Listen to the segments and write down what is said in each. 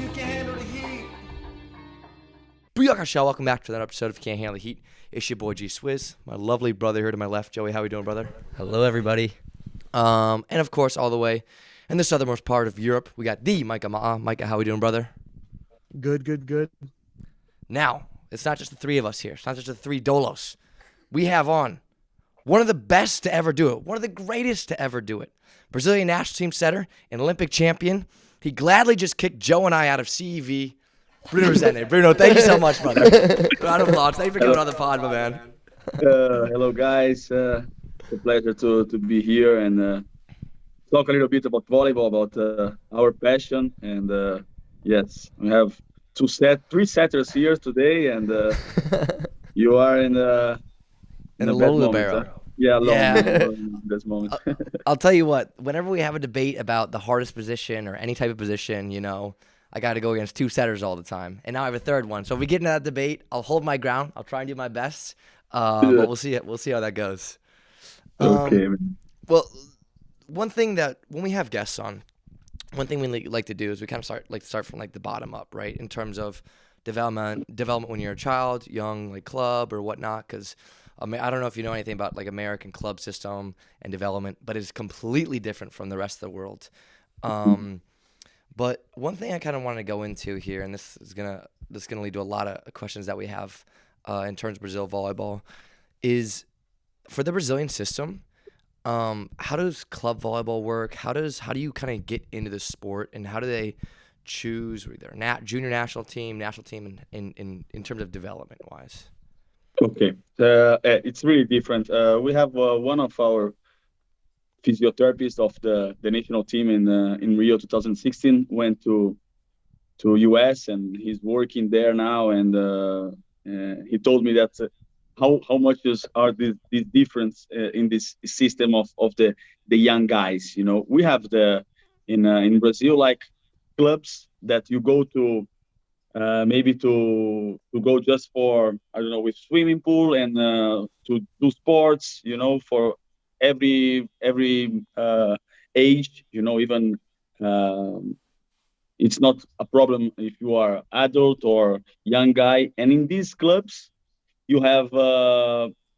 you can't handle the heat. Booyaka Show, welcome back to another episode of Can't Handle the Heat. It's your boy G Swizz, my lovely brother here to my left. Joey, how we doing, brother? Hello, everybody. And of course, all the way in the southernmost part of Europe, we got the Micah Ma'a. Micah, how we doing, brother? Good. Now, it's not just the three of us here. It's not just the three Dolos. We have on one of the best to ever do it, one of the greatest to ever do it. Brazilian national team setter, an Olympic champion. He gladly just kicked Joe and I out of CEV. Bruno Rezende. Bruno, thank you so much, brother. Round of applause. Thank you for coming on the pod, my man. Hello, guys. It's a pleasure to be here and talk a little bit about volleyball, about our passion. And yes, we have three setters here today, and you are in a little bad barrel. moment, in this moment. I'll tell you what, whenever we have a debate about the hardest position or any type of position, you know, I got to go against two setters all the time. And now I have a third one. So if we get into that debate, I'll hold my ground. I'll try and do my best. But we'll see it. We'll see how that goes. Okay. Man. Well, one thing that when we have guests on, one thing we like to do is we kind of start from like the bottom up, right? In terms of development when you're a child, young, like club or whatnot. Because I don't know if you know anything about like American club system and development, but it's completely different from the rest of the world. But one thing I kind of want to go into here, and this is gonna lead to a lot of questions that we have in terms of Brazil volleyball, is for the Brazilian system. How does club volleyball work? How do you kind of get into the sport, and how do they choose their junior national team in terms of development wise? Okay, it's really different. We have one of our physiotherapist of the national team in Rio 2016 went to US, and he's working there now, and he told me that how much are this difference in this system of the young guys. You know, we have in Brazil like clubs that you go to maybe to go just for, I don't know, with swimming pool and to do sports, you know, for every age, you know, even it's not a problem if you are adult or young guy. And in these clubs you have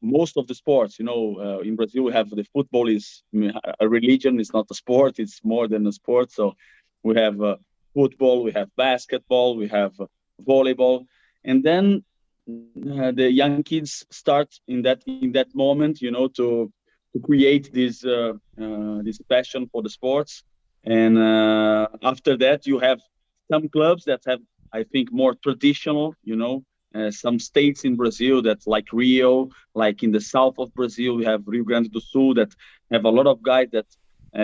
most of the sports, you know. In Brazil we have the football is a religion, it's not a sport, it's more than a sport. So we have football, we have basketball, we have volleyball, and then the young kids start in that moment, you know, to create this passion for the sports. And after that you have some clubs that have, I think, more traditional, you know, some states in Brazil that like Rio, like in the south of Brazil we have Rio Grande do Sul that have a lot of guys that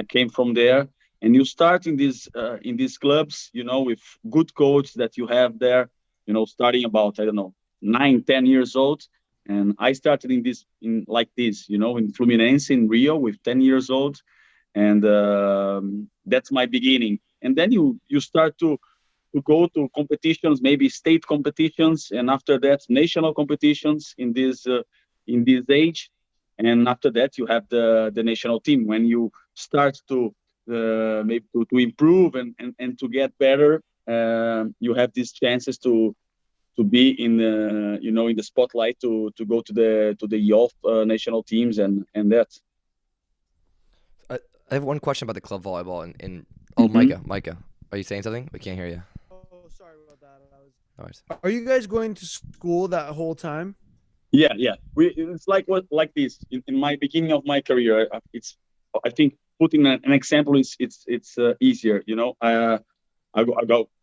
came from there. And you start in these clubs, you know, with good coach that you have there, you know, starting about, I don't know, 9-10 years old. And I started like this, you know, in Fluminense in Rio with 10 years old. And that's my beginning. And then you start to go to competitions, maybe state competitions, and after that national competitions in this age. And after that you have the national team. When you start to maybe to improve and to get better, you have these chances to be in the, you know, in the spotlight, to go to the youth national teams and that. I have one question about the club volleyball Micah, are you saying something? We can't hear you. Oh, sorry about that. No worries. Are you guys going to school that whole time? Yeah. It's like this. In my beginning of my career, I think putting an example it's easier. You know, I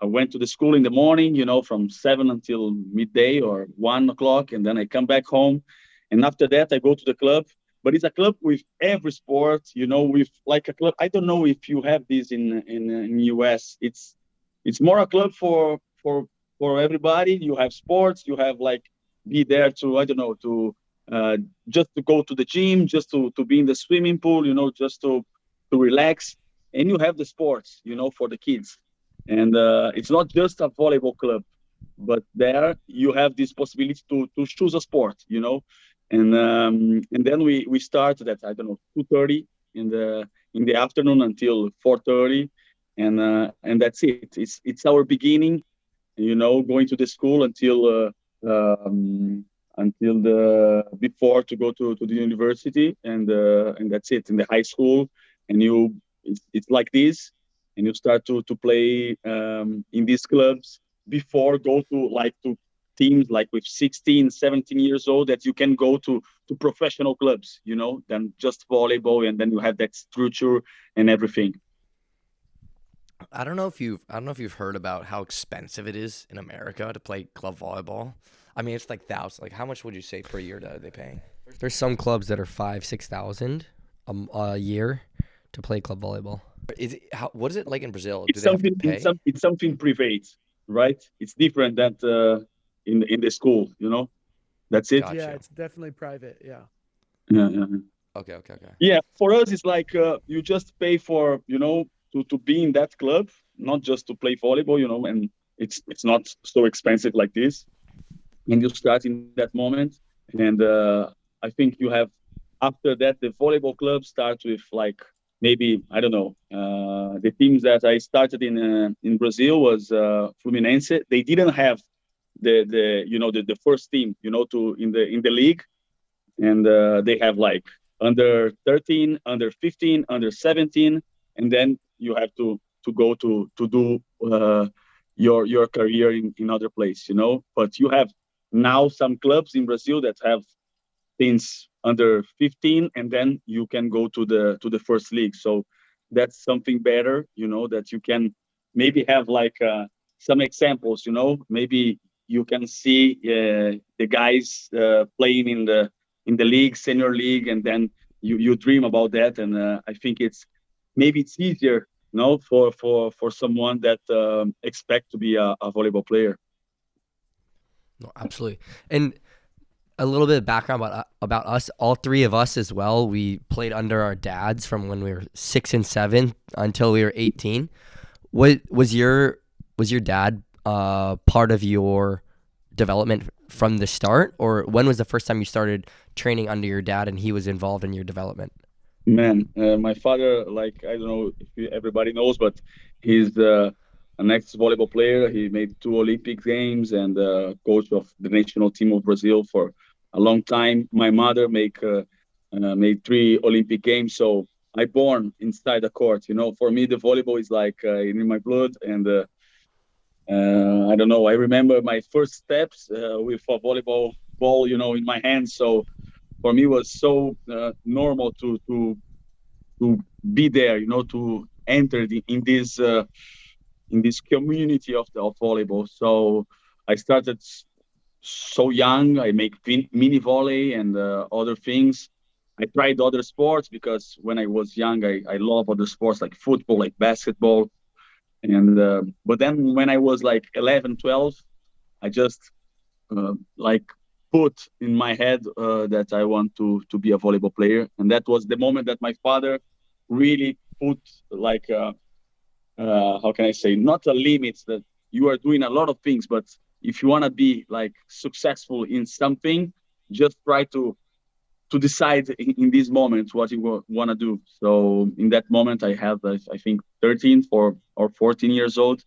went to the school in the morning, you know, from 7 until midday or 1 o'clock, and then I come back home, and after that I go to the club. But it's a club with every sport, you know, with like a club. I don't know if you have this in US. It's more a club for everybody. You have sports. You have like be there to, I don't know, to just to go to the gym, just to be in the swimming pool, you know, just to relax. And you have the sports, you know, for the kids. And it's not just a volleyball club, but there you have this possibility to choose a sport, you know. And then we started at, I don't know, 2:30 in the afternoon until 4:30. and that's it. It's our beginning, going to the school until the before to go to the university, and that's it in the high school. And it's like this, and you start to play in these clubs before go to teams like with 16, 17 years old, that you can go to professional clubs, than just volleyball, and then you have that structure and everything. I don't know if you've heard about how expensive it is in America to play club volleyball. I mean, it's like thousands. Like, how much would you say per year are they paying? There's some clubs that are 5,000-6,000 a year to play club volleyball. What is it like in Brazil? Do It's they have to something pay? it's something private, right? It's different than in the school, That's it. Gotcha. Yeah, it's definitely private. Yeah. Yeah, yeah. Okay. Yeah, for us, it's like you just pay for to be in that club, not just to play volleyball, and it's not so expensive like this. And you start in that moment, and I think you have after that the volleyball club starts with like maybe I don't know. The teams that I started in Brazil was Fluminense. They didn't have the first team to in the league, and they have like under 13, under 15, under 17, and then you have to go to do your career in other place, But you have now some clubs in Brazil that have since under 15, and then you can go to the first league. So that's something better, that you can maybe have like some examples, maybe you can see the guys playing in the league, senior league, and then you dream about that. And I think maybe it's easier, for someone that expect to be a volleyball player. No, absolutely. And a little bit of background about us. All three of us as well. We played under our dads from when we were 6 and 7 until we were 18. Was your dad part of your development from the start, or when was the first time you started training under your dad and he was involved in your development? Man, my father, like I don't know if everybody knows, but he's an ex-volleyball player. He made 2 Olympic games and coach of the national team of Brazil for a long time. My mother made 3 Olympic games, so I born inside the court. For me, the volleyball is like in my blood, and I don't know. I remember my first steps with a volleyball ball, in my hands. So for me, it was so normal to be there, to enter in this community of volleyball. So I started so young. I make mini volley and other things. I tried other sports because when I was young, I love other sports like football, like basketball. And but then when I was like 11, 12, I just like put in my head that I want to be a volleyball player, and that was the moment that my father really put like how can I say, not a limit that you are doing a lot of things, but if you want to be like successful in something, just try to decide in these moments what you want to do. So in that moment, I had I think 13 or 14 years old,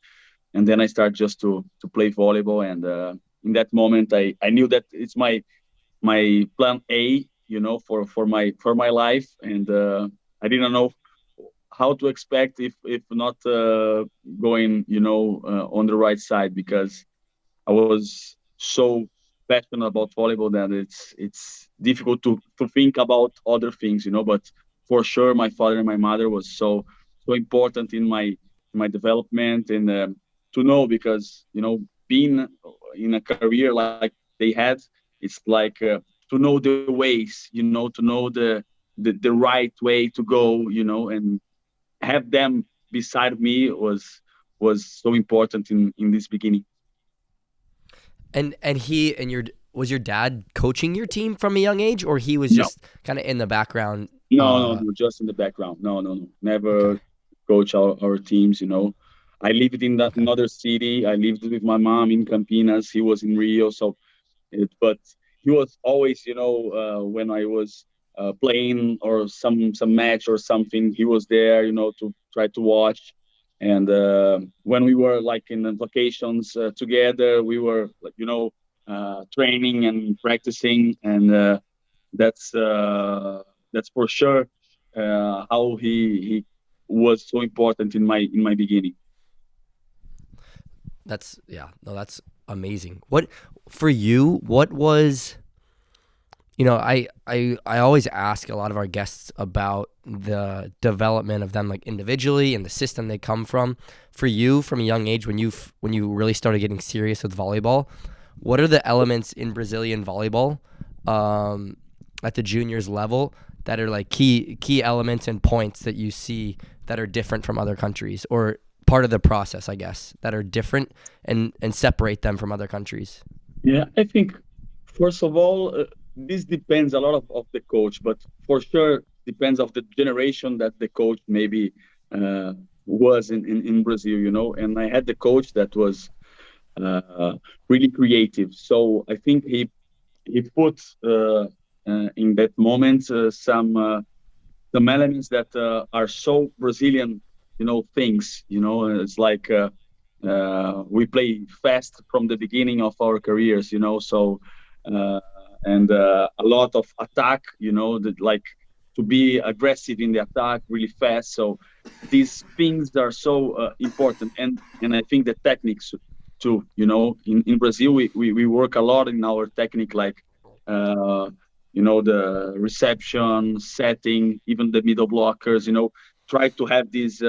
and then I start just to play volleyball. And in that moment, I knew that it's my plan A, for my life, and I didn't know how to expect if not going, on the right side, because I was so passionate about volleyball that it's difficult to think about other things, But for sure, my father and my mother was so important in my development, and to know, because being in a career like they had, it's like to know the ways, to know the right way to go, and have them beside me was so important in this beginning. And he and your was your dad coaching your team from a young age, or he was No, just kind of in the background? no, no, no, just in the background. No, no, no. Never Okay, coach our teams. I lived in that okay, another city. I lived with my mom in Campinas. He was in Rio. But he was always, when I was playing or some match or something, he was there, to try to watch. And when we were like in the vacations together, we were like, training and practicing, and that's for sure how he was so important in my beginning. That's yeah, no, that's amazing. What for you? What was I always ask a lot of our guests about the development of them like individually and the system they come from. For you, from a young age, when you really started getting serious with volleyball, what are the elements in Brazilian volleyball at the juniors level that are like key elements and points that you see that are different from other countries, or part of the process, I guess, that are different and separate them from other countries? Yeah, I think first of all, this depends a lot of the coach, but for sure depends of the generation that the coach maybe uh, was in Brazil, And I had the coach that was uh, really creative. So I think he put in that moment some elements that are so Brazilian, things. It's like we play fast from the beginning of our careers, so uh, and a lot of attack, that like to be aggressive in the attack really fast. So these things are so important, and I think the techniques too. In Brazil we work a lot in our technique, like uh, the reception setting, even the middle blockers, try to have this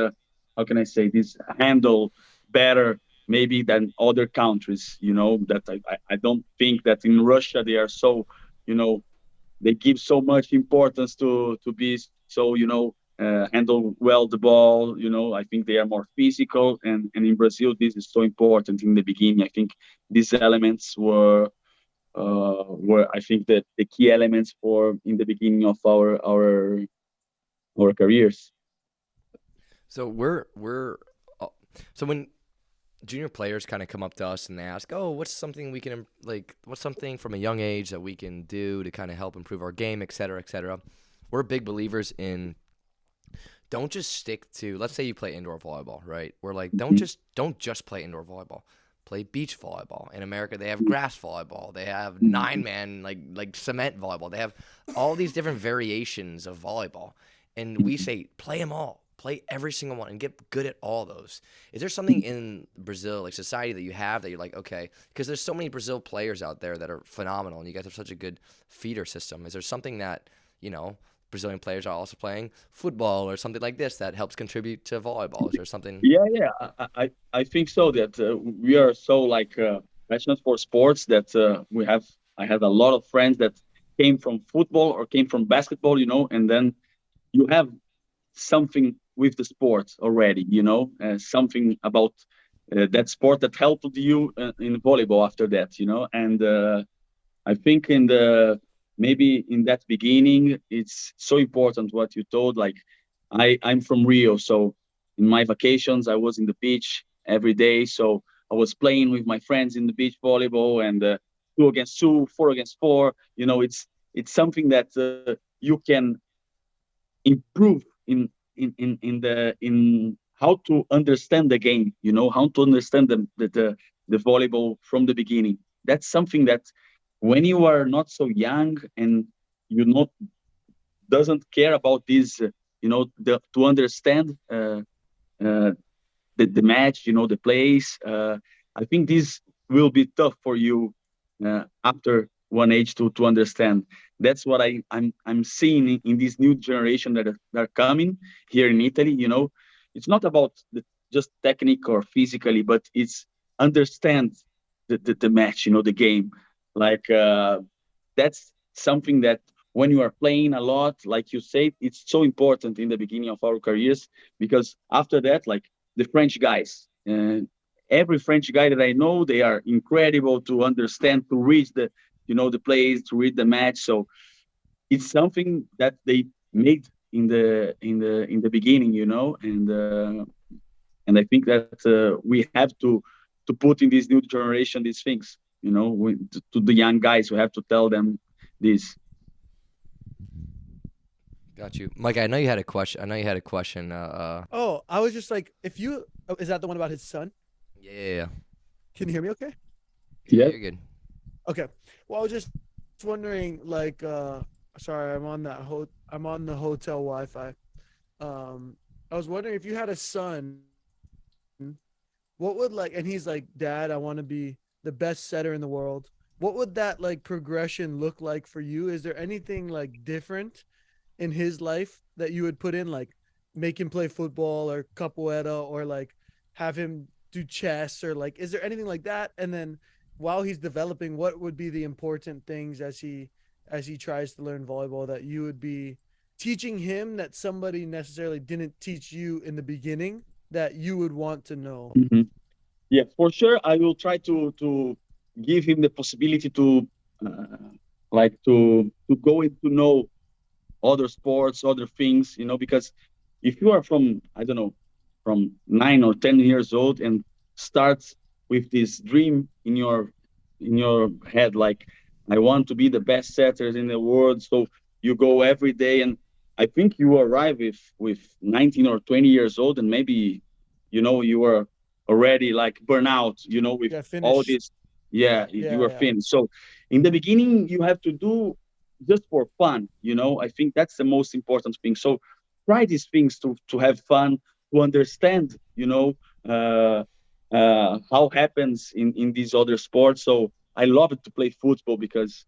how can I say, this handle better maybe than other countries, that I don't think that in Russia they are so, they give so much importance to be so, handle well the ball. I think they are more physical, and in Brazil this is so important in the beginning. I think these elements were I think that the key elements for in the beginning of our careers. So we're so when junior players kind of come up to us and they ask, "Oh, what's something we can like? What's something from a young age that we can do to kind of help improve our game, et cetera, et cetera?" We're big believers in don't just stick to. Let's say you play indoor volleyball, right? We're like, Mhm. don't just play indoor volleyball. Play beach volleyball. In America, they have grass volleyball. They have Mhm. 9-man like cement volleyball. They have all these different variations of volleyball, and we Mhm. say play them all. Play every single one and get good at all those. Is there something in Brazil, like society, that you have that you're like, okay, because there's so many Brazil players out there that are phenomenal, and you guys have such a good feeder system. Is there something that Brazilian players are also playing football or something like this that helps contribute to volleyball? Is there something? Yeah, yeah, I think so that we are so like passionate for sports that I have a lot of friends that came from football or came from basketball, and then you have something with the sport already, something about that sport that helped you in volleyball after that, and I think in the maybe in that beginning, it's so important what you told. Like, I'm from Rio, so in my vacations, I was in the beach every day. So I was playing with my friends in the beach volleyball, and 2 against 2, 4 against 4. It's something that you can improve in how to understand the game, how to understand the volleyball from the beginning. That's something that when you are not so young and you not doesn't care about this, to understand uh, the match, the plays. I think this will be tough for you after one age to understand. That's what I'm seeing in this new generation that are coming here in Italy. It's not about just technique or physically, but it's understand the match, the game. Like that's something that when you are playing a lot, like you said, it's so important in the beginning of our careers, because after that, like the French guys. Every French guy that I know, they are incredible to understand, to read the plays, to read the match. So it's something that they made in the beginning, and I think that we have to put in this new generation these things, to the young guys. We have to tell them this. Got you, Mike. I know you had a question. Oh, I was just like, if you is that the one about his son? Yeah. Can you hear me? Okay. Yeah, Yeah. you're good. Okay. Well, I was just wondering, like, sorry, I'm on the hotel Wi-Fi. I was wondering if you had a son, what would like, and he's like, Dad, I want to be the best setter in the world. What would that like progression look like for you? Is there anything like different in his life that you would put in, like make him play football or capoeira or like have him do chess or like, is there anything like that? And then while he's developing, what would be the important things as he tries to learn volleyball that you would be teaching him that somebody necessarily didn't teach you in the beginning that you would want to know? Mhm. Yeah, for sure. I will try to give him the possibility to to go and to know other sports, other things, because if you are from, I don't know, from 9 or 10 years old and starts with this dream in your head, like I want to be the best setters in the world, so you go every day, and I think you arrive with 19 or 20 years old, and maybe you are already like burnout, with Yeah, all finish. this. Yeah, you Yeah, are yeah. finished. So in the beginning, you have to do just for fun. I think that's the most important thing. So try these things to have fun, to understand, uh, how happens in these other sports. So I love it to play football because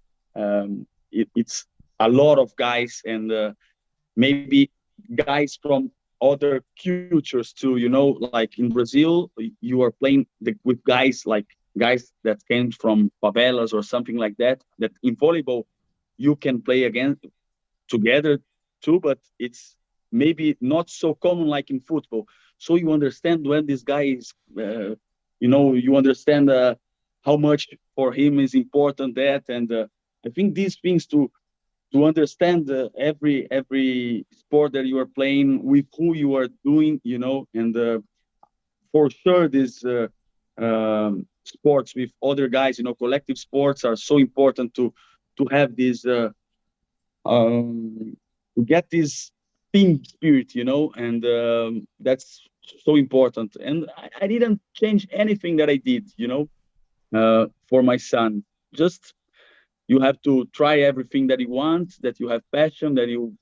it's a lot of guys, and maybe guys from other cultures too. Like in Brazil, you are playing with guys, like guys that came from favelas or something like that. That in volleyball you can play again together too, but it's maybe not so common like in football. So you understand when this guy is, you understand how much for him is important that, and I think these things to understand every sport that you are playing, with who you are doing, and for sure these sports with other guys, collective sports are so important to have this. Um, to get this team spirit, and that's so important. And I didn't change anything that I did, for my son. Just you have to try everything that you want, that you have passion, that you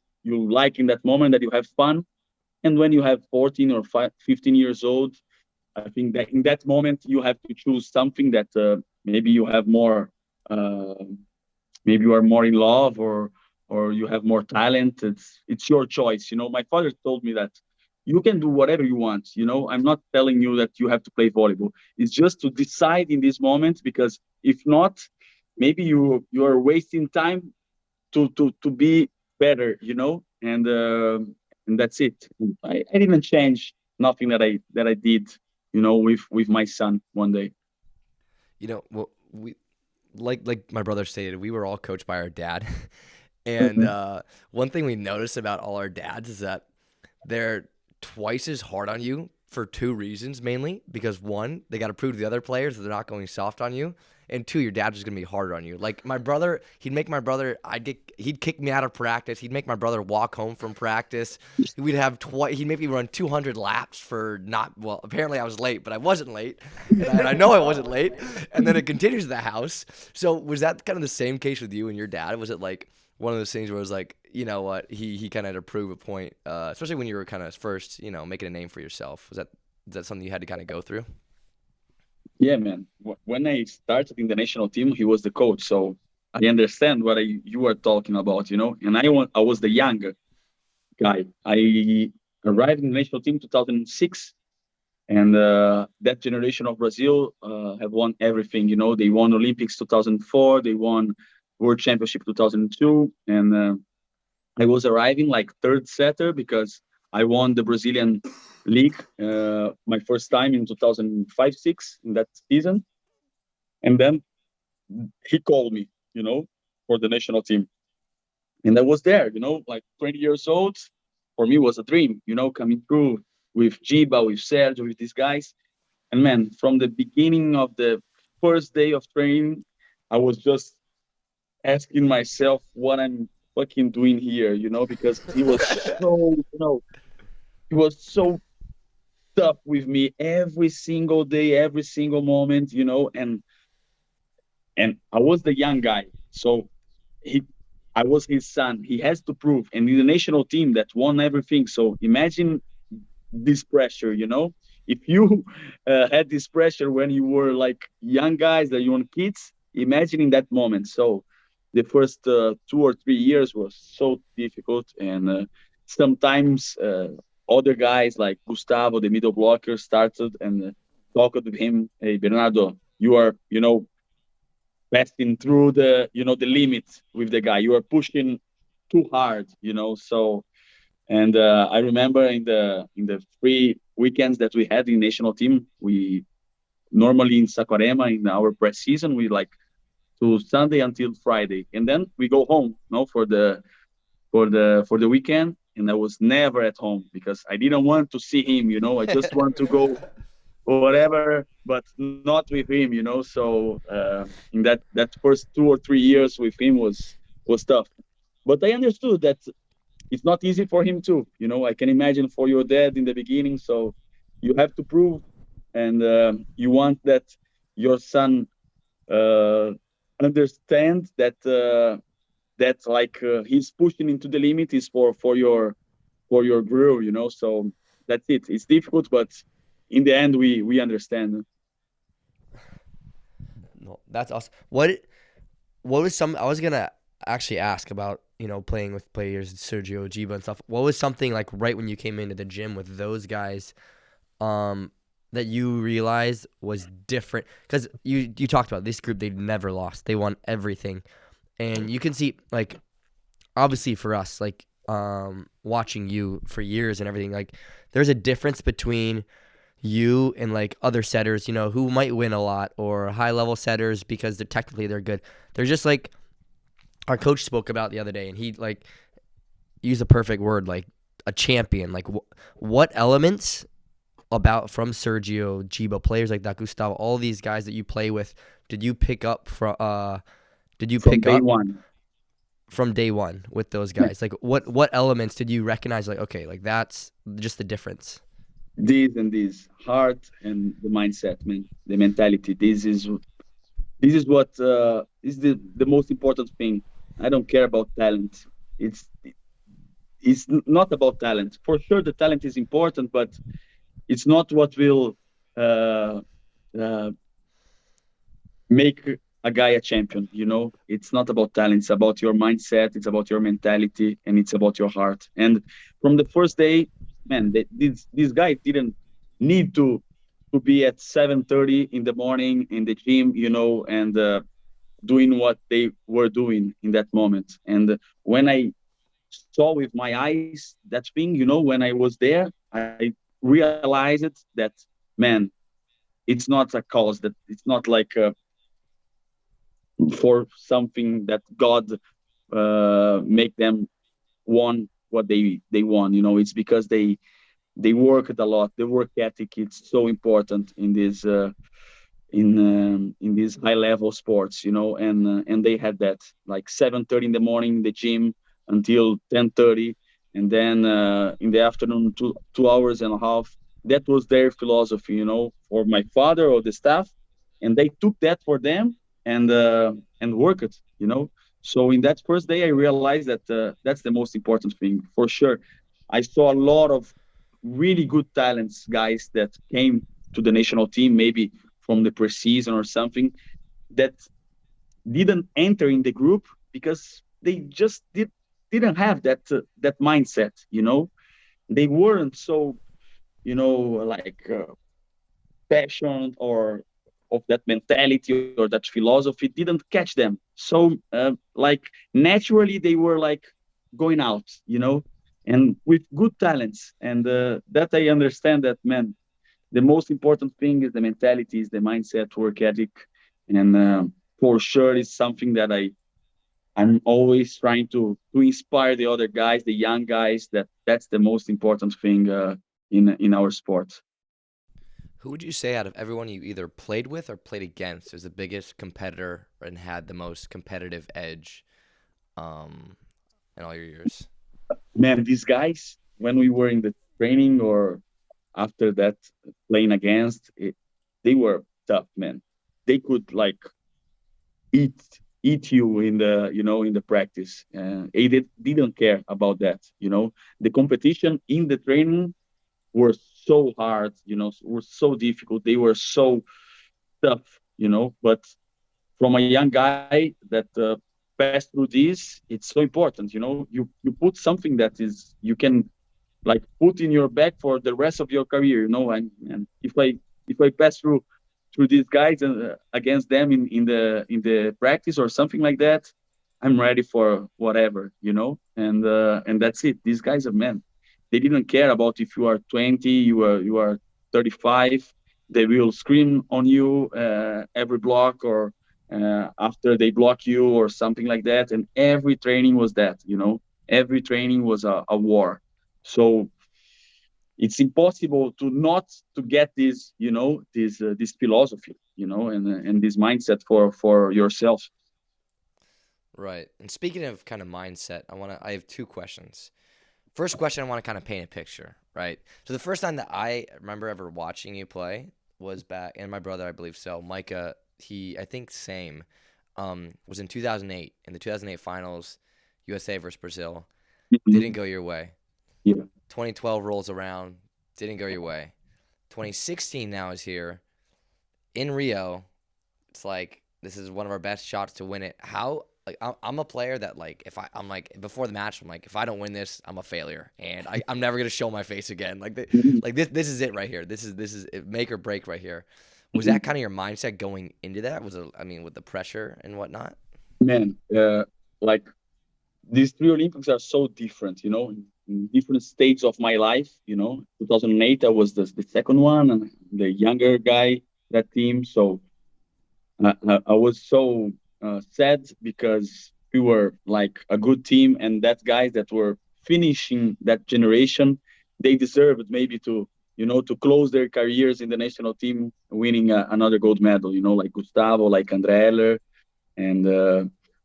like in that moment, that you have fun. And when you have 14 or 15 years old, I think that in that moment you have to choose something that maybe you have more. Maybe you are more in love, or you have more talent. It's your choice. My father told me that you can do whatever you want. I'm not telling you that you have to play volleyball. It's just to decide in this moment, because if not, maybe you are wasting time to be better. And that's it. I didn't change nothing that I did, with my son one day. Well, we like my brother stated, we were all coached by our dad, and one thing we noticed about all our dads is that they're twice as hard on you for two reasons mainly. Because one, they got to prove to the other players that they're not going soft on you, and two, your dad's just gonna be harder on you. Like my brother, he'd kick me out of practice. He'd make my brother walk home from practice. He'd make me run 200 laps for not well. Apparently I was late, but I wasn't late, and I know I wasn't late. And then it continues to the house. So was that kind of the same case with you and your dad? Was it like one of those things where it was like, you know what, he kind of had to prove a point, especially when you were kind of first, making a name for yourself? Is that something you had to kind of go through? Yeah, man. When I started in the national team, he was the coach, so I understand what you are talking about, And I was the younger guy. I arrived in the national team 2006, and that generation of Brazil have won everything. They won Olympics 2004, they won World Championship 2002, and I was arriving like third setter because I won the Brazilian league my first time in 2005-06 in that season, and then he called me, for the national team. And I was there, like 20 years old. For me, it was a dream, coming through with Jiba, with Sergio, with these guys. And man, from the beginning of the first day of training, I was just asking myself fucking doing here, because he was so, he was so tough with me every single day, every single moment, and I was the young guy. So he I was his son. He has to prove. And in the national team that won everything. So imagine this pressure, If you had this pressure when you were like young guys, the young kids, imagine in that moment. So the first 2 or 3 years was so difficult. And sometimes other guys like Gustavo, the middle blocker, started and talked with him. Hey, Bernardo, you are, passing through the limit with the guy. You are pushing too hard, So, and I remember in the 3 weekends that we had in national team, we normally in Saquarema in our press season, we like to Sunday until Friday, and then we go home, for the weekend. And I was never at home because I didn't want to see him, I just want to go whatever, but not with him, So in that first 2 or 3 years with him was tough. But I understood that it's not easy for him too. I can imagine for your dad in the beginning. So you have to prove, and you want that your son uh, understand that like he's pushing into the limit is for your growth. So that's it. It's difficult, but in the end, we understand. No, that's awesome. What was some? I was gonna actually ask about playing with players, Sergio, Jiba, and stuff. What was something like right when you came into the gym with those guys, that you realized was different? Because you talked about this group, they never lost, they won everything, and you can see like obviously for us like watching you for years and everything, like there's a difference between you and like other setters, who might win a lot, or high level setters because they're good. They're just like our coach spoke about the other day, and he like used a perfect word, like a champion. Like what elements about from Sergio, Jiba, players like that, Gustavo, all these guys that you play with, did you pick up from? Did you From pick day up one. from day one with those guys? Like what elements did you recognize? Like okay, like that's just the difference. This and this heart and the mindset, man, the mentality. This is what is the most important thing. I don't care about talent. It's it's not about talent. For sure the talent is important, but it's not what will uh, uh, make a guy a champion. It's not about talent. It's about your mindset, it's about your mentality, and it's about your heart. And from the first day, man, this guy didn't need to be at 7:30 in the morning in the gym, and doing what they were doing in that moment. And when I saw with my eyes that thing, when I was there, I realized it that, man, it's not a cause, that it's not like for something that God make them won what they won. It's because they worked a lot. The work ethic, it's so important in these high level sports, and they had that like 7:30 in the morning in the gym until 10:30, and then in the afternoon 2 hours and a half. That was their philosophy, for my father or the staff, and they took that for them and work it, So in that first day, I realized that that's the most important thing for sure. I saw a lot of really good talents, guys that came to the national team, maybe from the preseason or something, that didn't enter in the group because they just didn't have that mindset. They weren't so like passion or of that mentality or that philosophy didn't catch them. So like naturally they were like going out, and with good talents. And that I understand that, man, the most important thing is the mentality, is the mindset, work ethic, and for sure is something that I'm always trying to inspire the other guys, the young guys. That's the most important thing in our sport. Who would you say out of everyone you either played with or played against is the biggest competitor and had the most competitive edge, um, in all your years? Man, these guys, when we were in the training or after that playing against it, they were tough, man. They could like eat eat you in the in the practice. They didn't care about that. The competition in the training were so hard, were so difficult. They were so tough, but from a young guy that passed through this, it's so important. You put something that is you can like put in your bag for the rest of your career. And if I pass through these guys and against them in the practice or something like that, I'm ready for whatever. And that's it. These guys are men. They didn't care about if you are 20, you are 35. They will scream on you every block or after they block you or something like that. And every training was that. Every training was a war. So it's impossible to not to get this this philosophy and this mindset for yourself. Right. And speaking of kind of mindset, I have two questions. First question, I want to kind of paint a picture, right? So the first time that I remember ever watching you play was back, and my brother, I believe so, Micah, I think same, was in 2008, in the 2008 finals, USA versus Brazil. Didn't Mhm. go your way. Yeah. 2012 rolls around, didn't go your way. 2016 now is here. In Rio, it's like this is one of our best shots to win it. How like I'm a player that like I'm like before the match I'm like if I don't win this I'm a failure and I'm never gonna show my face again. Mhm. Like this is it right here. This is it, make or break right here. Was Mhm. that kind of your mindset going into that? Was it I mean with the pressure and whatnot? Man, like these three Olympics are so different, in different stages of my life. 2008, I was the second one and the younger guy that team. So I was so sad because we were like a good team, and that guys that were finishing that generation, they deserved maybe to close their careers in the national team, winning another gold medal. Like Gustavo, like Andre Eller, and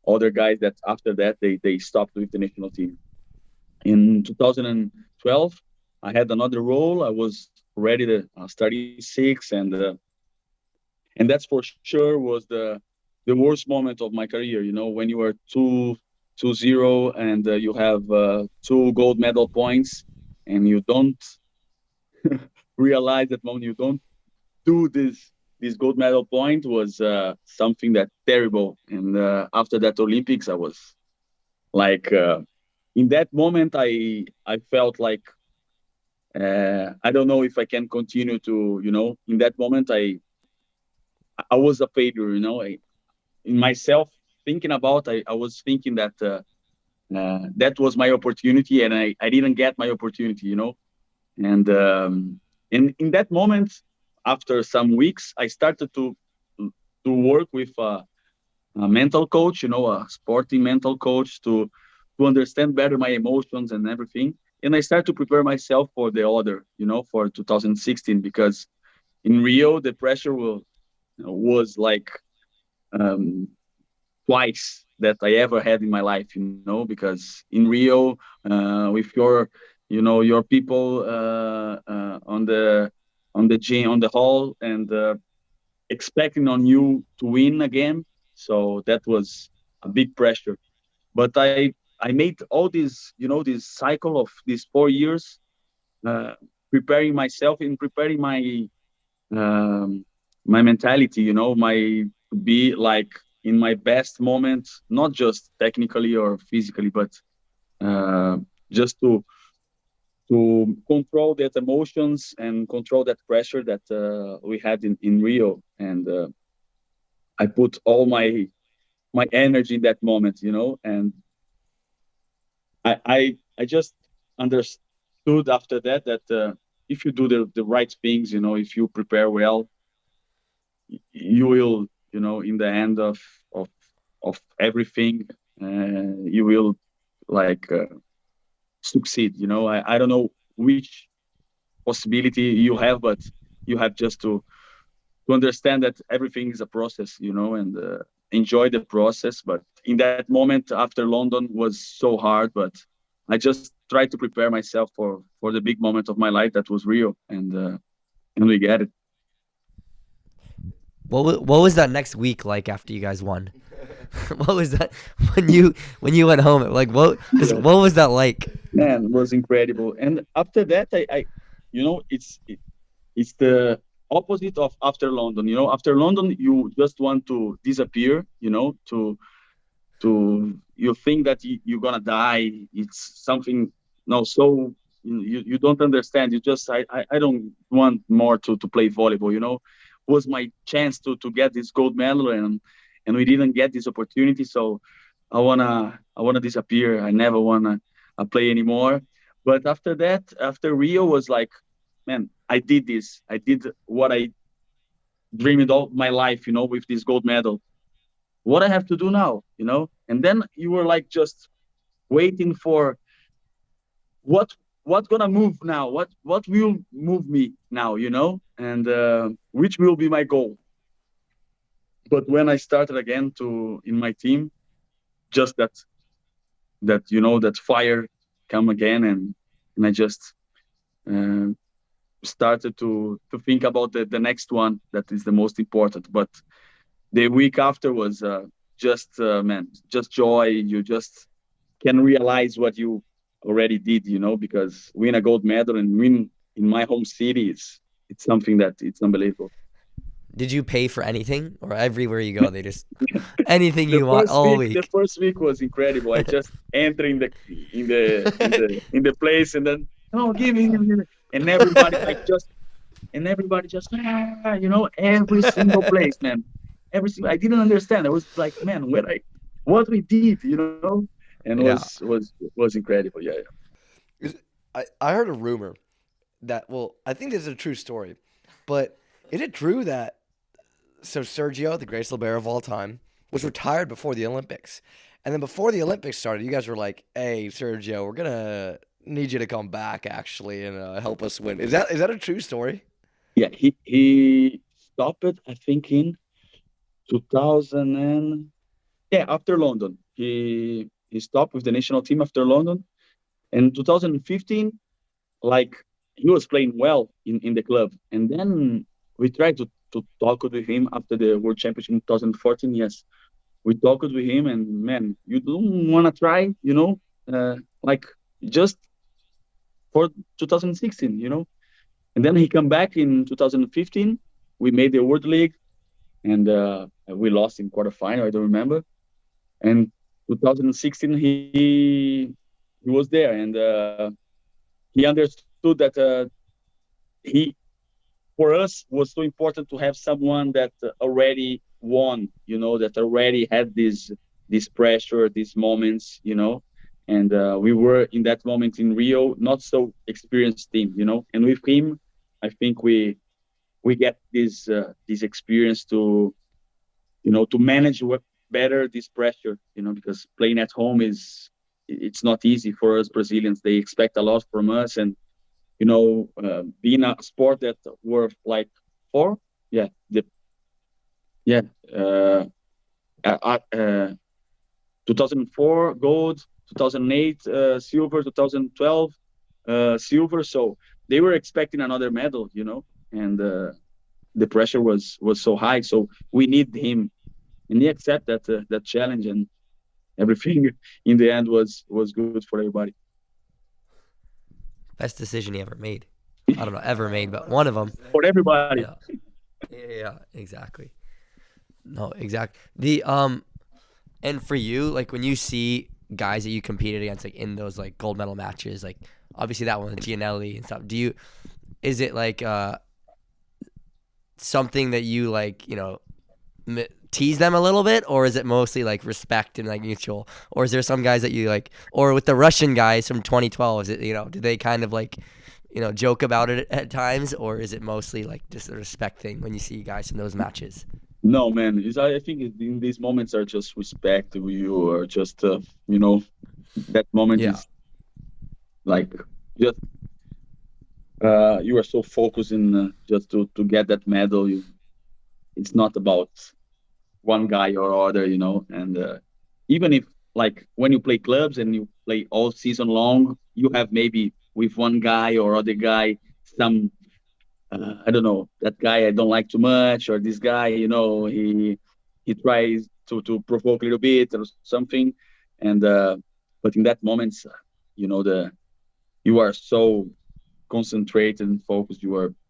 other guys that after that they stopped with the national team. In 2012, I had another role. I was ready to study six, and that's for sure was the worst moment of my career. When you are 2-0 and you have two gold medal points, and you don't realize that moment you don't do this gold medal point was something that terrible. And after that Olympics, I was like in that moment I felt like I don't know if I can continue to in that moment I was a failure. In myself thinking about I was thinking that that was my opportunity and I didn't get my opportunity. And in that moment, after some weeks, I started to work with a mental coach, a sporting mental coach to understand better my emotions and everything. And I started to prepare myself for the other, for 2016, because in Rio the pressure was like um, twice that I ever had in my life, because in Rio, with your people on the gym, on the hall, and expecting on you to win again. So that was a big pressure. But I made all this cycle of these 4 years, uh, preparing myself and preparing um, my mentality, my to be like in my best moment, not just technically or physically, but uh, just to control that emotions and control that pressure that we had in Rio. And I put all my energy in that moment, and I just understood after that if you do the right things, if you prepare well, you will in the end of of everything you will like succeed. I don't know which possibility you have, but you have just to understand that everything is a process, and enjoy the process. But in that moment after London was so hard, but I just tried to prepare myself for the big moment of my life that was Rio, and we get it. What was that next week like after you guys won? What was that when you went home? Like what was that like? Man, it was incredible. And after that, I you know, it's the opposite of after London. You know, after London, you just want to disappear. You know, to you think that you're gonna die. It's something no, so you don't understand. You just I don't want more to play volleyball. You know, it was my chance to get this gold medal, and we didn't get this opportunity. So I wanna disappear. I never wanna play anymore. But after that, after Rio was like, man, I did this. I did what I dreamed all my life. You know, with this gold medal. What I have to do now? You know, and then you were like just waiting for what gonna move now, what will move me now, you know, and which will be my goal. But when I started again to in my team, just that you know that fire come again, and I just uh, started to think about the next one that is the most important. But the week after was just man, just joy. You just can realize what you already did, you know, because win a gold medal and win in my home city is it's something that it's unbelievable. Did you pay for anything, or everywhere you go they just anything The you want first all week, the week? first week was incredible. I just enter in the place, and then oh, give me, and everybody like just and everybody just you know, every single place, man, every single. I didn't understand. I was like, man, what we did, you know, and Yeah. was incredible. Yeah, yeah. I heard a rumor that, well, I think this is a true story, but is it true that Sergio, the greatest libero of all time, was retired before the Olympics, and then before the Olympics started, you guys were like, "Hey, Sergio, we're gonna need you to come back actually and help us win." Is that a true story? Yeah, he stopped it, I think, in 2000 and yeah, after London. He stopped with the national team after London. And 2015, like he was playing well in the club. And then we tried to talk with him after the World Championship in 2014. Yes, we talked with him, and man, you don't want to try, you know, like just for 2016, you know. And then he come back in 2015. We made the World League, and we lost in quarterfinal. I don't remember. And 2016, he was there, and he understood that he for us was so important to have someone that already won, you know, that already had this pressure, these moments, you know. And we were in that moment in Rio, not so experienced team, you know. And with him, I think we get this experience to to manage better this pressure, because playing at home it's not easy for us Brazilians. They expect a lot from us, and being a sport that we're like for, yeah, yeah, uh, uh, uh, 2004 gold, 2008 silver, 2012 silver. So they were expecting another medal, and the pressure was so high. So we need him, and he accept that challenge, and everything in the end was good for everybody. Best decision he ever made. I don't know ever made, but one of them. For everybody. Yeah. Yeah, exactly. No, exactly. And for you, like when you see guys that you competed against, like in those like gold medal matches, like obviously that one with Gianelli and stuff. Is it like something that you like, tease them a little bit, or is it mostly like respect and like mutual, or is there some guys that you like, or with the Russian guys from 2012, is it, do they kind of like, joke about it at times, or is it mostly like just a respect thing when you see guys from those matches? No, man. I think in these moments are just respect. You are just, that moment Yeah. is like just you are so focused in just to get that medal. It's not about one guy or other, and even if like when you play clubs and you play all season long, you have maybe with one guy or other guy some I don't know, that guy I don't like too much, or this guy, he tries to provoke a little bit or something, and but in that moment, the you are so concentrated and focused.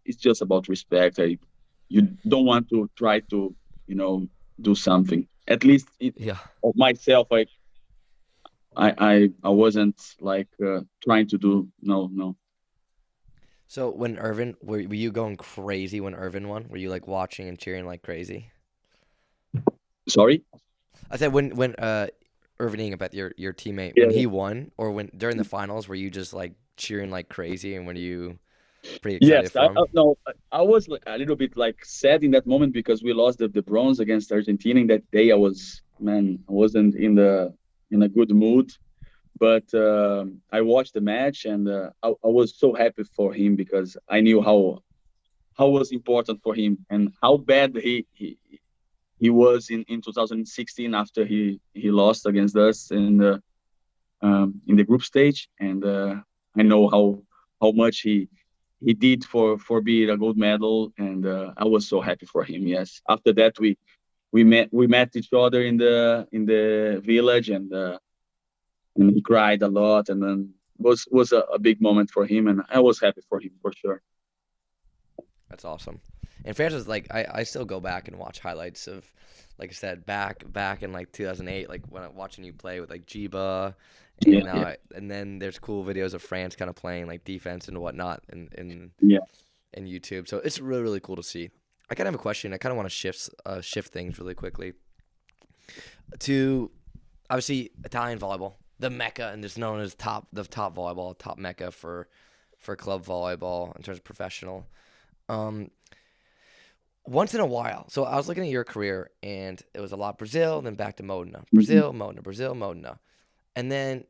It's just about respect. You don't want to try to you know do something. At least Yeah. of myself, I wasn't like trying to do no. So when Irvin, were you going crazy when Irvin won? Were you like watching and cheering like crazy? Sorry. I said when Irvin Ingabet, your teammate, when Yeah. he won, or when during the finals, were you just like cheering like crazy, and were you pretty excited Yes, for him? no, I was like, a little bit like sad in that moment because we lost the bronze against Argentina. In that day, I wasn't in a good mood. But I watched the match and I was so happy for him because I knew how was important for him and how bad he was in 2016 after he lost against us in the group stage, and I know how much he did for being a gold medal, and I was so happy for him. Yes, after that we met each other in the village, and he cried a lot, and then was a big moment for him, and I was happy for him for sure. That's awesome. And Francis, like I still go back and watch highlights of, like I said, back in like 2008, like when I'm watching you play with like Jiba, Yeah, and yeah, and then there's cool videos of France kind of playing like defense and whatnot yeah. in YouTube. So it's really really cool to see. I kind of have a question. I kind of want to shift things really quickly to obviously Italian volleyball, the mecca, and it's known as the top volleyball, top mecca for club volleyball in terms of professional. Um, Once in a while. So I was looking at your career, and it was a lot Brazil, then back to Modena, Hmm. Brazil, Modena, Brazil, Modena, and then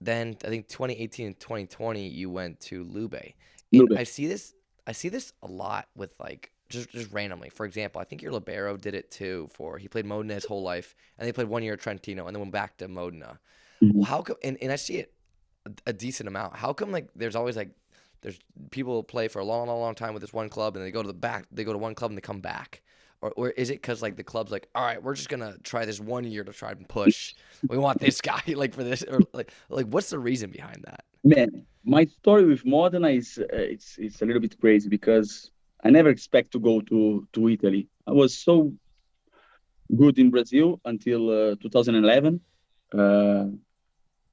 I think 2018 and 2020 you went to Lube, and Lube. I see this a lot with like just randomly. For example, I think your libero did it too. He played Modena his whole life, and they played 1 year at Trentino, and then went back to Modena. Well, Hmm. how come? And I see it a decent amount. How come like there's always like there's people play for a long, long, long time with this one club, and they go to the back. They go to one club and they come back, or is it because like the club's like, all right, we're just gonna try this 1 year to try and push. We want this guy like for this, or like what's the reason behind that? Man, my story with Modena is it's a little bit crazy because I never expect to go to Italy. I was so good in Brazil until 2011. Uh,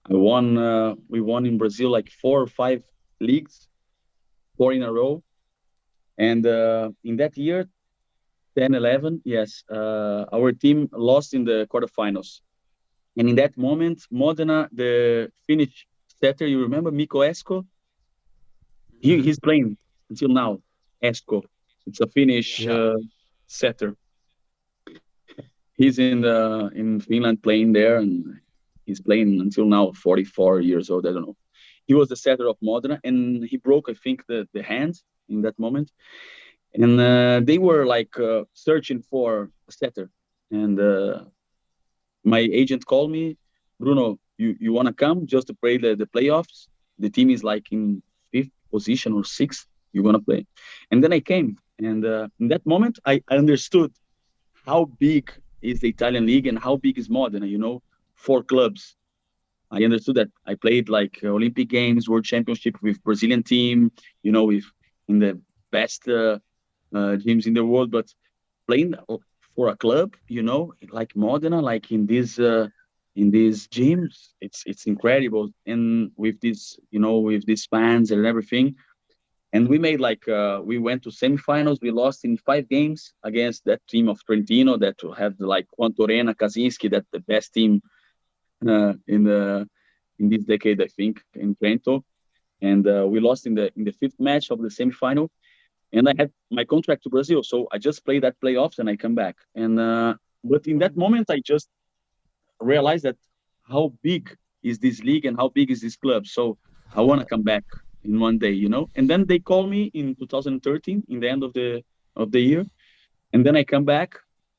we won in Brazil like 4 or 5 leagues, 4 in a row. And in that year, 10, 11, yes, our team lost in the quarterfinals. And in that moment, Modena, the Finnish setter, you remember Mikko Esko? Hmm. He's playing until now, Esko. It's a Finnish Yeah. setter. He's in Finland playing there, and he's playing until now, 44 years old. I don't know. He was the setter of Modena, and he broke, I think, the hand in that moment. And they were like searching for a setter. And my agent called me, Bruno, you want to come just to play the playoffs? The team is like in fifth position or sixth. You want to play? And then I came. And in that moment, I understood how big is the Italian league and how big is Modena, 4 clubs. I understood that. I played like Olympic Games, World Championship with Brazilian team, with in the best gyms in the world, but playing for a club, like Modena, like in these gyms, it's incredible. And with this, with these fans and everything, and we made like we went to semifinals. We lost in 5 games against that team of Trentino that had like Juan Torena, Kaczynski, that the best team in this decade, I think, in Trento. And we lost in the fifth match of the semifinal. And I had my contract to Brazil, so I just play that playoffs and I come back. And but in that moment, I just realized that how big is this league and how big is this club. So I want to come back in one day. And then they call me in 2013, in the end of the year, and then I come back,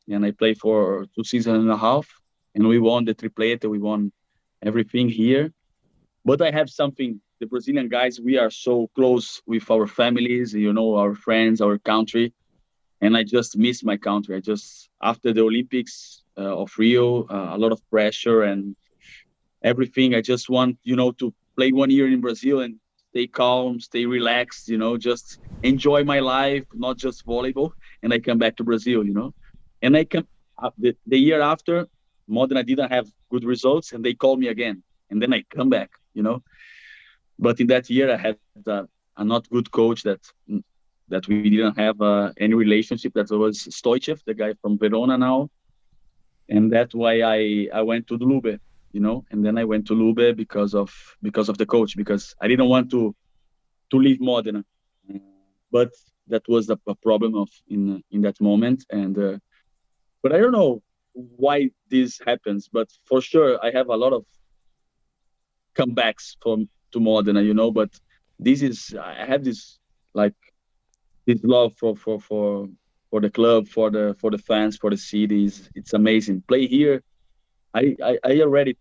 and I played for 2 seasons and a half, and we won the triplete. We won everything here. But I have something. The Brazilian guys, we are so close with our families, our friends, our country, and I just miss my country. I just after the Olympics of Rio, a lot of pressure and everything. I just want, to play 1 year in Brazil and stay calm, stay relaxed, just enjoy my life, not just volleyball. And I come back to Brazil. And I come the year after, Modena didn't have good results, and they called me again. And then I come back. But in that year, I had a not good coach that we didn't have any relationship. That was Stoichev, the guy from Verona now, and that's why I went to Lube. And then I went to Lube because of the coach, because I didn't want to leave Modena. Uh, but that was a problem of in that moment, and but I don't know why this happens, but for sure I have a lot of comebacks from to Modena. But this is I have this like this love for the club, for the fans, for the cities. It's amazing. Play here. I already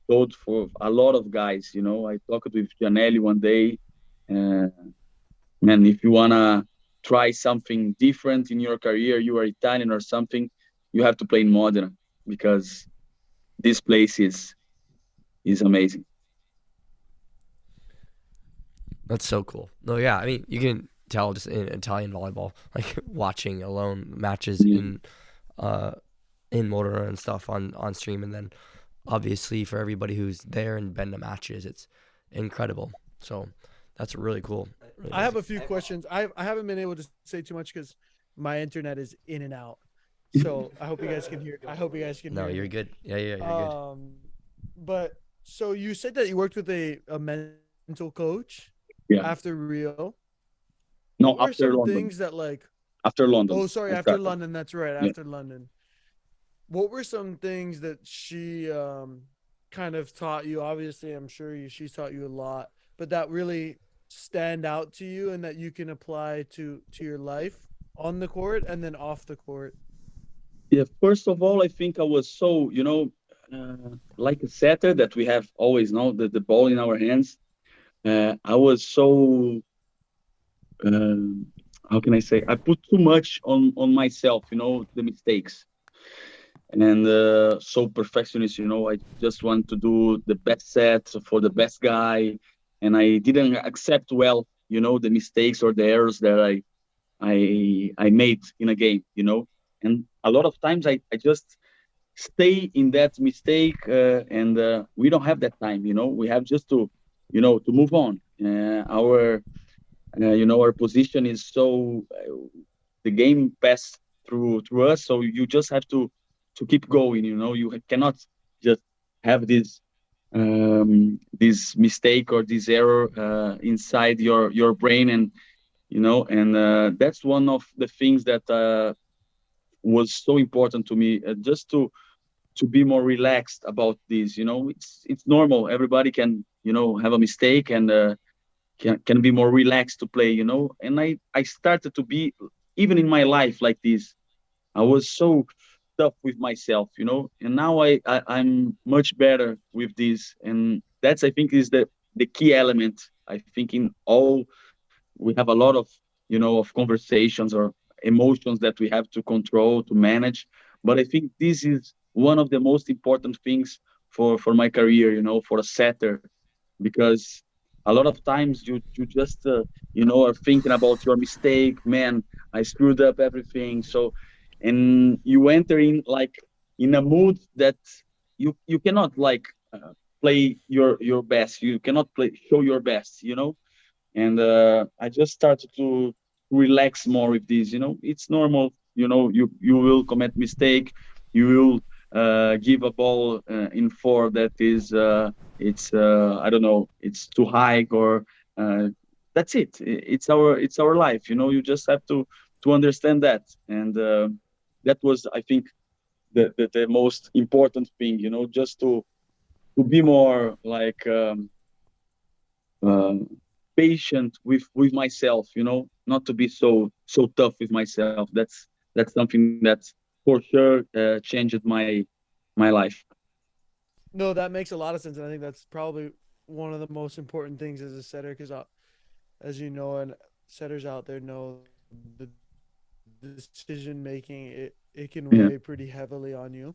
told for a lot of guys. I talked with Gianelli one day. Uh, Man, if you wanna try something different in your career, you are Italian or something, you have to play in Modena because this place is amazing. That's so cool. No, yeah, I mean, you can tell just in Italian volleyball, like watching alone matches Yeah. uh in Modena and stuff on stream, and then obviously for everybody who's there and been to matches, it's incredible. So that's really cool. Really I have amazing. a few questions. I haven't been able to say too much because my internet is in and out. So I hope you guys can hear. I hope you guys can No, hear you're me. good. Yeah, yeah, you're good. But so you said that you worked with a mental coach Yeah. after Rio. No, What were after some London. things that like? After Oh, London, sorry, I after started. London. That's right, Yeah. after London. What were some things that she kind of taught you? Obviously, I'm sure she's taught you a lot, but that really stand out to you and that you can apply to your life on the court and then off the court. Yeah. First of all, I think I was so, like a setter that we have always know the ball in our hands. I was so um, how can I say? I put too much on myself, the mistakes, and so perfectionist. I just want to do the best set for the best guy, and I didn't accept well, the mistakes or the errors that I made in a game. And a lot of times I just stay in that mistake, and we don't have that time. We have just to move on. Our position is so the game pass through us, so you just have to keep going. You cannot just have this mistake or this error inside your brain, and that's one of the things that was so important to me, just to be more relaxed about this. It's normal. Everybody can have a mistake, and can be more relaxed to play. And I started to be, even in my life like this, I was so tough with myself. And now I'm much better with this, and that's, I think, is the key element. I think in all we have a lot of conversations or emotions that we have to control, to manage, but I think this is one of the most important things for my career, for a setter, because a lot of times you just are thinking about your mistake. Man, I screwed up everything. So, and you enter in like in a mood that you cannot like play your best. You cannot play show your best. And I just started to relax more with this. It's normal. You will commit mistake. You will give a ball in four that is it's I don't know, it's too high, or uh, that's it. It's our life. You just have to understand that, and that was, I think, the most important thing. Just to be more like. Um, Patient with myself, not to be so tough with myself. That's something that for for sure changed my life. No, that makes a lot of sense, and I think that's probably one of the most important things as a setter, because as you know, and setters out there know, the decision making, it can Yeah, weigh pretty heavily on you,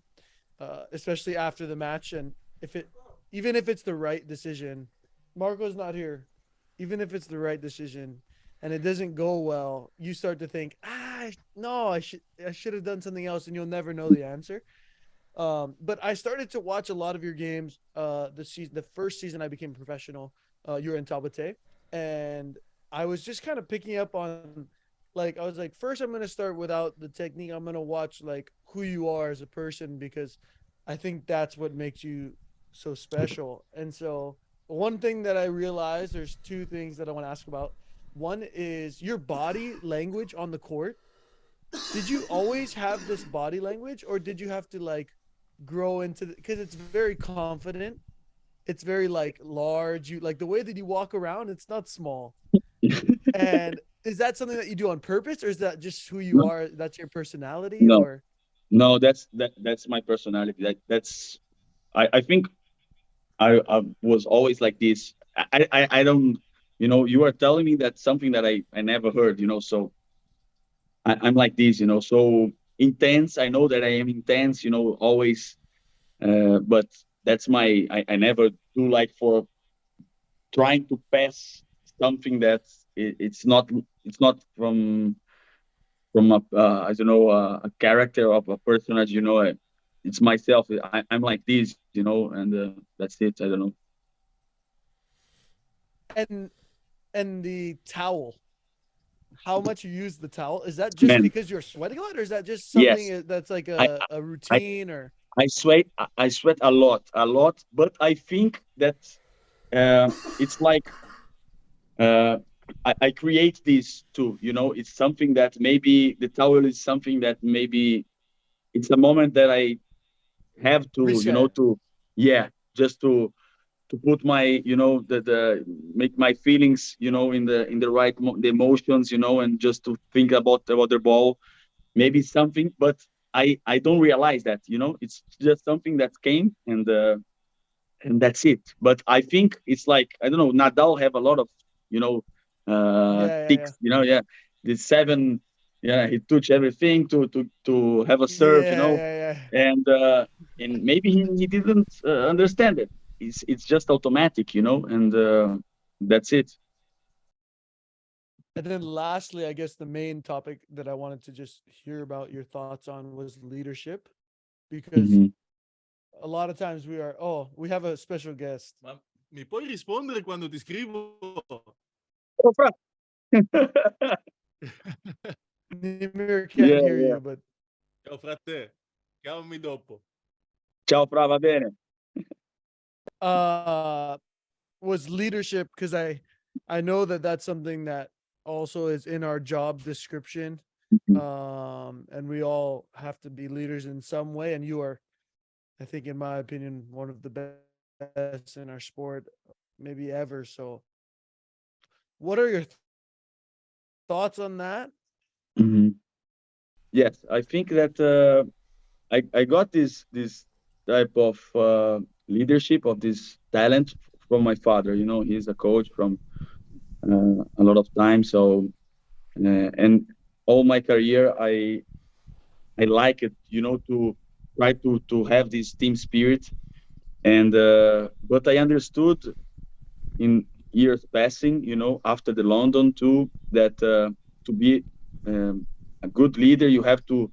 especially after the match. And if it, even if it's the right decision, Marco's not here. Even if it's the right decision, and it doesn't go well, you start to think, no, I should have done something else, and you'll never know the answer. But I started to watch a lot of your games. The first season I became professional, you were in Tabate, and I was just kind of picking up on, like, I was like, first I'm gonna start without the technique. I'm gonna watch like who you are as a person, because I think that's what makes you so special. And so one thing that I realized, there's two things that I want to ask about. One is your body language on the court. Did you always have this body language, or did you have to like grow into, because it's very confident, it's very like large, you like the way that you walk around, it's not small. And is that something that you do on purpose, or is that just who you no, are, that's your personality, no, or no. That's my personality. That's I think I was always like this. I don't, you are telling me that something that I never heard, so I'm like this, so intense. I know that I am intense, always, but that's I never do like for trying to pass something that it's not from I don't know, a character of a personage, it's myself. I'm like this, and that's it. I don't know. and the towel, how much you use the towel, is that just Man, because you're sweating a lot, or is that just yes, something that's like I a I routine, or I sweat a lot, but I think that it's like uh, I create this too. It's something that maybe the towel is something that maybe it's a moment that I have to, reset? yeah, just to put my, the make my feelings, in the right the emotions, and just to think about the ball, maybe something, but I don't realize that, it's just something that came, and that's it. But I think it's like, I don't know, Nadal have a lot of, you know Yeah, yeah, ticks, yeah, the seven, yeah, he touch everything to have a yeah, serve, yeah. and maybe he didn't understand it. It's just automatic, and that's it. And then lastly, I guess the main topic that I wanted to just hear about your thoughts on was leadership, because Hmm. a lot of times we have a special guest. Ma mi puoi rispondere quando ti scrivo? Oh, Nimir can't yeah, hear yeah. you, but Ciao frate, chiamami dopo. Ciao, Fra, va bene. uh was leadership, because I know that that's something that also is in our job description. Mhm. And we all have to be leaders in some way, and you are, I think, in my opinion, one of the best in our sport, maybe ever. So what are your thoughts on that? Mhm. Yes, I think that I got this type of leadership, of this talent from my father. He's a coach from a lot of time. So and all my career, I like it. To try to have this team spirit. And but I understood in years passing, after the London too, that to be a good leader, you have to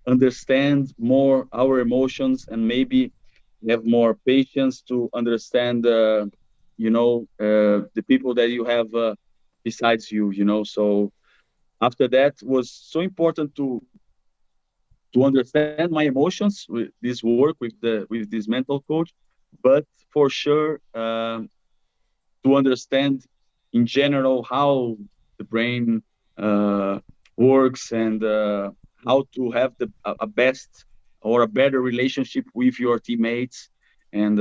understand more our emotions, and maybe have more patience to understand the people that you have besides you. So after that was so important to understand my emotions with this work with this mental coach, but for sure to understand in general how the brain uh, works, and how to have a best or a better relationship with your teammates. And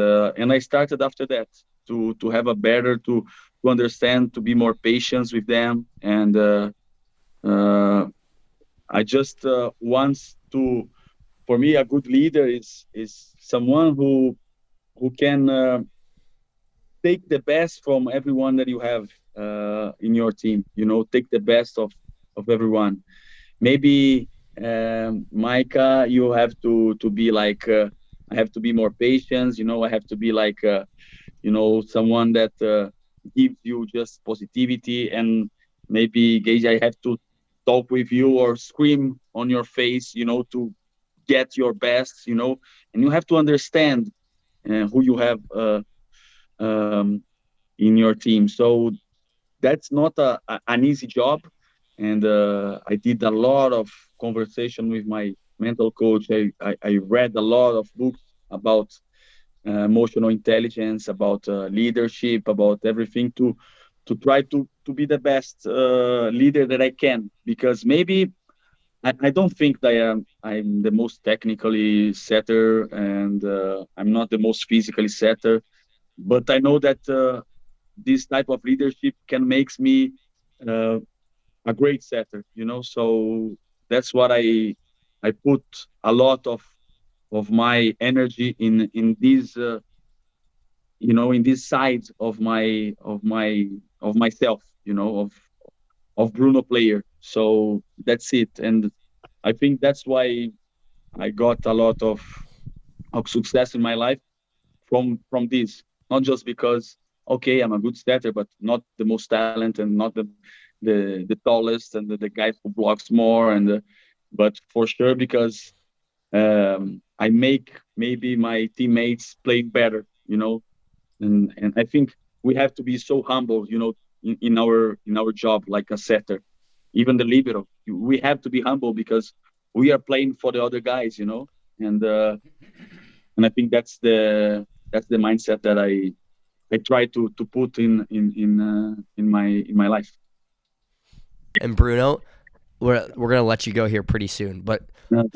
I started after that to have a better to understand, to be more patient with them. And uh, I just wants for me, a good leader is someone who can take the best from everyone that you have in your team. Take the best of everyone. Maybe Micah, you have to be like I have to be more patient. I have to be like someone that gives you just positivity, and maybe Gage, I have to talk with you or scream on your face, to get your best, and you have to understand who you have um, in your team. So that's not an easy job, and I did a lot of conversation with my mental coach. I read a lot of books about emotional intelligence, about leadership, about everything to try to be the best leader that I can. Because maybe I don't think that I'm the most technically setter, and I'm not the most physically setter. But I know that this type of leadership can makes me uh, a great setter. So that's what I put a lot of my energy in these in this side of myself, of Bruno player. So that's it. And I think that's why I got a lot of success in my life from this. Not just because okay, I'm a good setter, but not the most talent and not the tallest and the guy who blocks more, and but for sure because I make maybe my teammates play better, and I think we have to be so humble, in our job, like a setter, even the libero. We have to be humble because we are playing for the other guys, and and I think that's the mindset that I try to put in my life. And Bruno, we're gonna let you go here pretty soon, but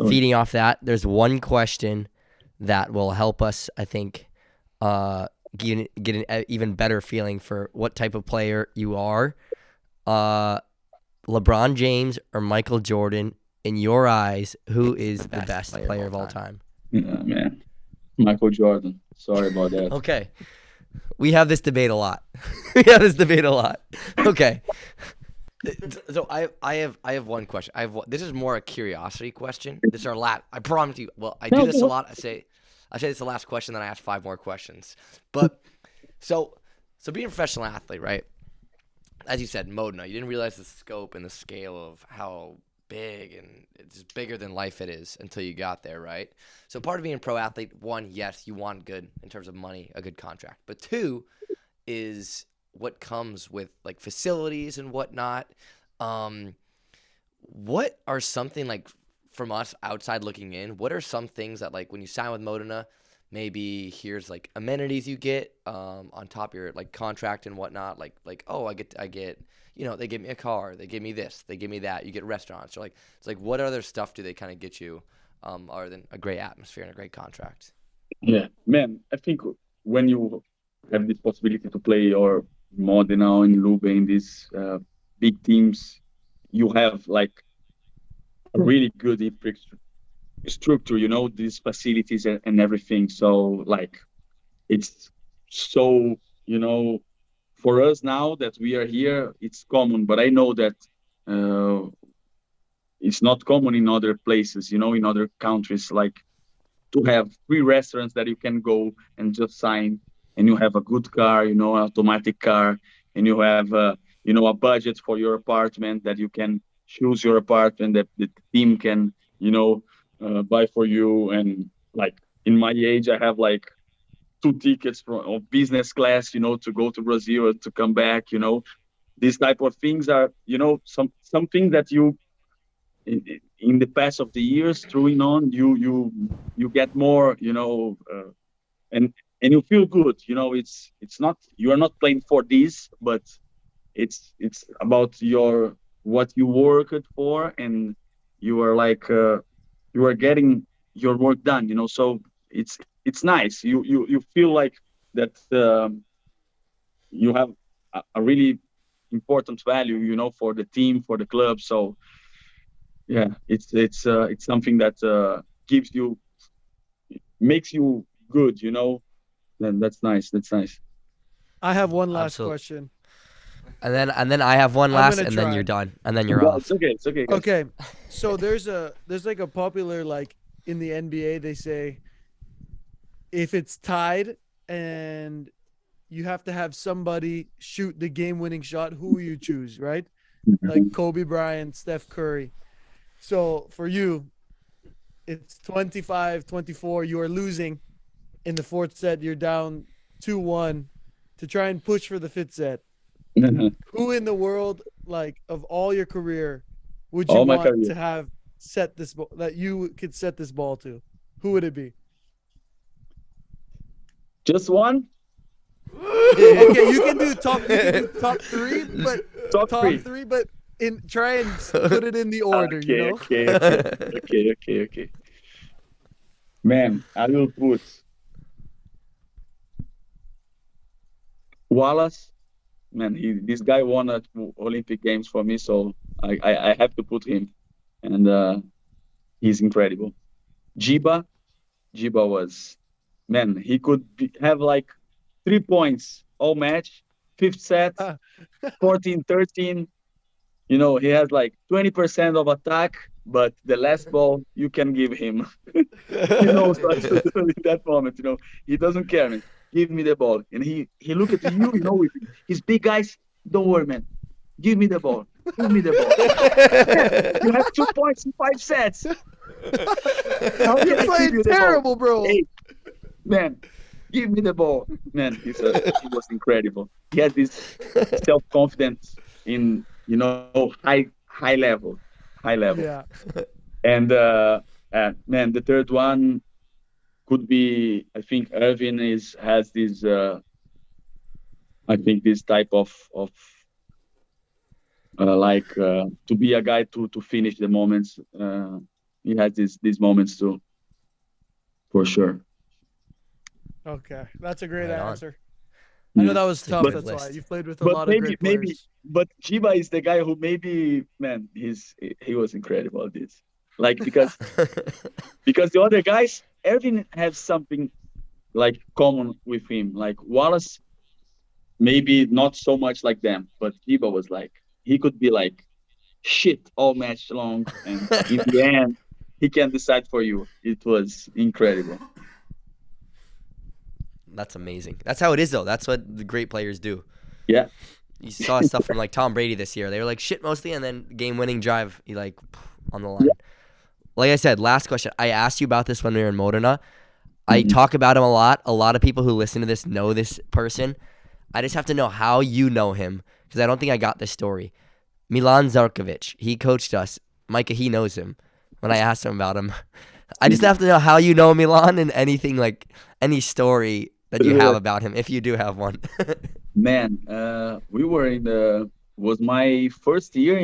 feeding off that, there's one question that will help us, I think, get an even better feeling for what type of player you are. LeBron James or Michael Jordan, in your eyes, who is the best player of all time? Yeah, man, Michael Jordan. Sorry about that. Okay. We have this debate a lot. Okay. So I have one question. This is more a curiosity question. This is our last. I promise you. Well, I do this a lot. I say it's the last question, then I ask 5 more questions. But so being a professional athlete, right? As you said, Modena, you didn't realize the scope and the scale of how big and it's bigger than life it is until you got there, right? So part of being a pro athlete, 1, yes, you want good in terms of money, a good contract. But 2 is what comes with like facilities and whatnot. What are something like from us outside looking in? What are some things that like when you sign with Modena, maybe here's like amenities you get on top of your like contract and whatnot. Like oh I get they give me a car, they give me this, they give me that. You get restaurants. Or like it's like what other stuff do they kind of get you other than a great atmosphere and a great contract? Yeah, man, I think when you have this possibility to play or Modena and Lube in these big teams, you have like a really good infrastructure, these facilities and everything. So like it's so, for us now that we are here, it's common, but I know that uh, it's not common in other places, in other countries. Like to have 3 restaurants that you can go and just sign, and you have a good car, automatic car, and you have a budget for your apartment that you can choose your apartment that the team can buy for you. And like in my age, I have like 2 tickets of business class, to go to Brazil to come back. These type of things are something that you in the past of the years throwing on, you get more, and you feel good. It's not, you are not playing for this, but it's about your what you worked for, and you are like you are getting your work done. So it's nice. You feel like that you have a really important value, for the team, for the club. So yeah, it's something that gives you, makes you good, you know. Then that's nice. That's nice. I have one last Absolute- question. And then I have one I'm last, gonna and then try. you're done, and then you're No, off. it's okay. It's okay. Guys. Okay, so there's like a popular, like, in the NBA, they say if it's tied and you have to have somebody shoot the game-winning shot, who you choose, right? Like Kobe Bryant, Steph Curry. So for you, it's 25-24. You are losing in the fourth set. You're down 2-1 to try and push for the fifth set. Who in the world, like, of all your career, would you All my want career. to have set this ball, that you could set this ball to? Who would it be? Just one. Okay, you can do top three, but Top three. but try and put it in the order, Okay, you know? okay. Man, I will put Wallace. Man, this guy won at Olympic Games for me, so I have to put him, and he's incredible. Jiba was, man, he could have like 3 points all match, fifth set, 14-13. You know, he has like 20% of attack, but the last ball you can give him. He knows what to do in that moment. You know, he doesn't care, man. Give me the ball, and he look at you. You know, with his big eyes. Don't worry, man. Give me the ball. Give me the ball. You have 2 points in 5 sets. How can You're I give playing you the ball? terrible, bro. Hey, man, give me the ball. Man, he was incredible. He had this self-confidence in, you know, high level. Yeah. And man, the third one could be, I think Irvin has this I think this type of to be a guy to finish the moments. He has these moments too, for sure. Okay, that's a great Right on. answer. I know Yeah. that was It's a tough. good That's why list. you've played with a But lot of great players. but Jiba is the guy who maybe, man, he was incredible at this. Like because the other guys, Ervin has something like common with him. Like Wallace, maybe not so much like them, but Jiba was like, he could be like shit all match long, and in the end, he can decide for you. It was incredible. That's amazing. That's how it is, though. That's what the great players do. Yeah. You saw stuff from like Tom Brady this year. They were like shit mostly, and then game-winning drive, he like on the line. Like I said, last question. I asked you about this when we were in Modena. I talk about him a lot. A lot of people who listen to this know this person. I just have to know how you know him, because I don't think I got this story. Milanzarkovic, he coached us. Micah, he knows him. When I asked him about him, I just have to know how you know Milan and anything, like any story that you have about him, if you do have one. Man, we were was my first year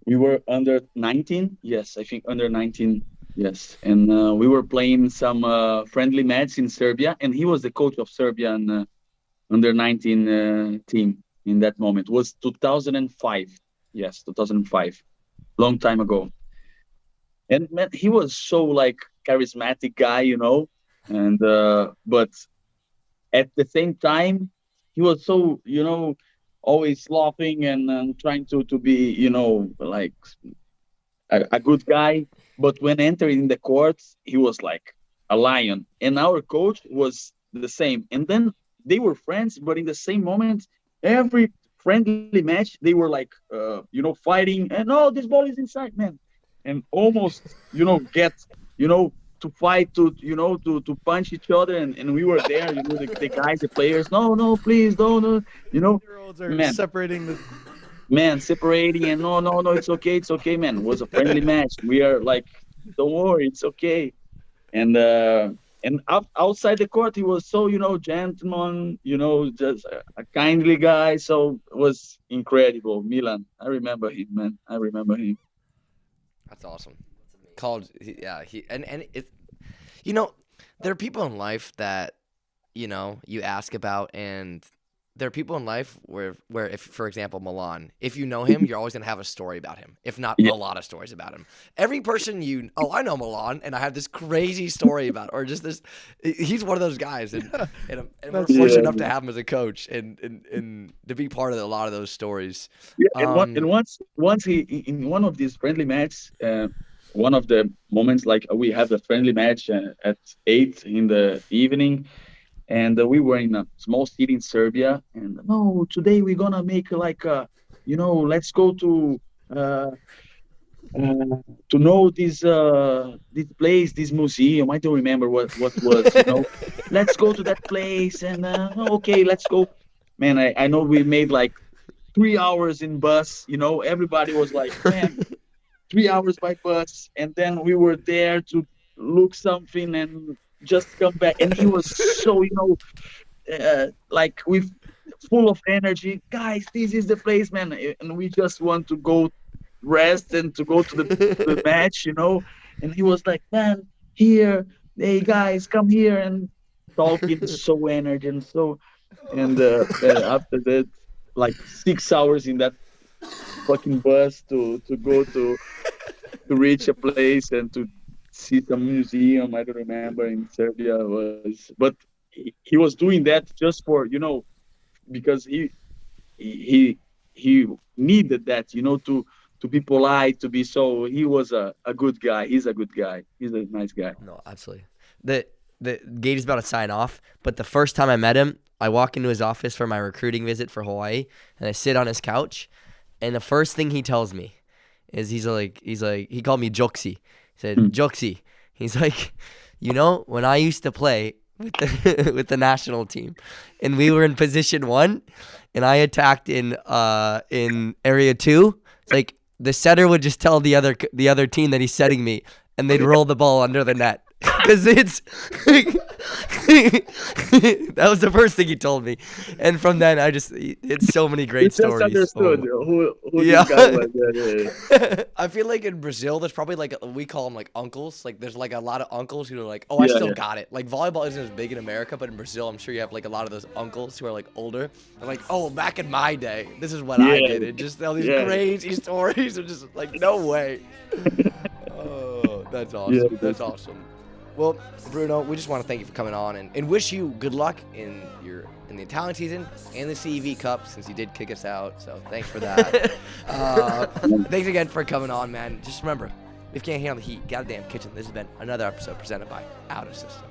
we were under 19. Yes, I think under 19. Yes. And we were playing some friendly match in Serbia, and he was the coach of Serbian under 19 team in that moment. It was 2005. Yes, 2005. Long time ago. And man, he was so like charismatic guy, you know, and but at the same time, he was so, you know, always laughing and trying to be, you know, like a good guy. But when entering the courts, he was like a lion. And our coach was the same. And then they were friends, but in the same moment, every friendly match, they were like, you know, fighting. And oh, this ball is inside, man. And almost, you know, get, you know, to fight, to, you know, to punch each other. And we were there, you know, the guys, the players, no, please, don't, you know, Year-olds are man. separating the. Man, separating and no, it's okay, man. It was a friendly match. We are like, don't worry, it's okay. And outside the court, he was so, you know, gentleman, you know, just a kindly guy. So it was incredible. Milan, I remember him, man. I remember him. That's awesome. And it, you know, there are people in life that, you know, you ask about and there are people in life where if, for example, Milan, if you know him, you're always going to have a story about him, if not Yeah. a lot of stories about him. Every person I know Milan, and I have this crazy story about, or just this, he's one of those guys, and we're That's- fortunate Yeah. enough to have him as a coach and to be part of a lot of those stories. Yeah, and once he in one of these friendly matches, one of the moments like we have a friendly match at 8 in the evening, and we were in a small city in Serbia, and no, today we're gonna make like let's go uh, to know this place, this museum. I don't remember what was, let's go to that place, and okay, let's go. Man, I know we made like 3 hours in bus. Everybody was like, man, 3 hours by bus, and then we were there to look something and just come back. And he was so, like with full of energy. Guys, this is the place, man, and we just want to go rest and to go to the match. And he was like, man, here, hey guys, come here, and talking so energy and so. And after that, like 6 hours in that fucking bus to go to reach a place and to see some museum. I don't remember in Serbia was, but he was doing that just for because he he needed that to be polite, to be so. He was a good guy. He's a good guy. He's a nice guy. No, absolutely. The Gage is about to sign off, but the first time I met him, I walk into his office for my recruiting visit for Hawaii, and I sit on his couch, and the first thing he tells me is he called me Joksy. He said, Joksy. He's like, when I used to play with the national team, and we were in position 1, and I attacked in area 2, it's like the setter would just tell the other team that he's setting me, and they'd roll the ball under the net. Because it's that was the first thing he told me, and from then it's so many great It's just stories. understood Oh. who Yeah. this guy was. Yeah. I feel like in Brazil, there's probably we call them like uncles. Like there's like a lot of uncles who are like, oh, I still got it. Like volleyball isn't as big in America, but in Brazil, I'm sure you have like a lot of those uncles who are like older. They're like, oh, back in my day, this is what I Yeah. did. And just tell these Yeah. crazy stories. Of just like, no way. Oh, that's awesome. Yeah, That's awesome. Well, Bruno, we just want to thank you for coming on and wish you good luck in the Italian season and the CEV Cup, since you did kick us out. So thanks for that. Thanks again for coming on, man. Just remember, if you can't handle the heat, goddamn kitchen. This has been another episode presented by Out of System.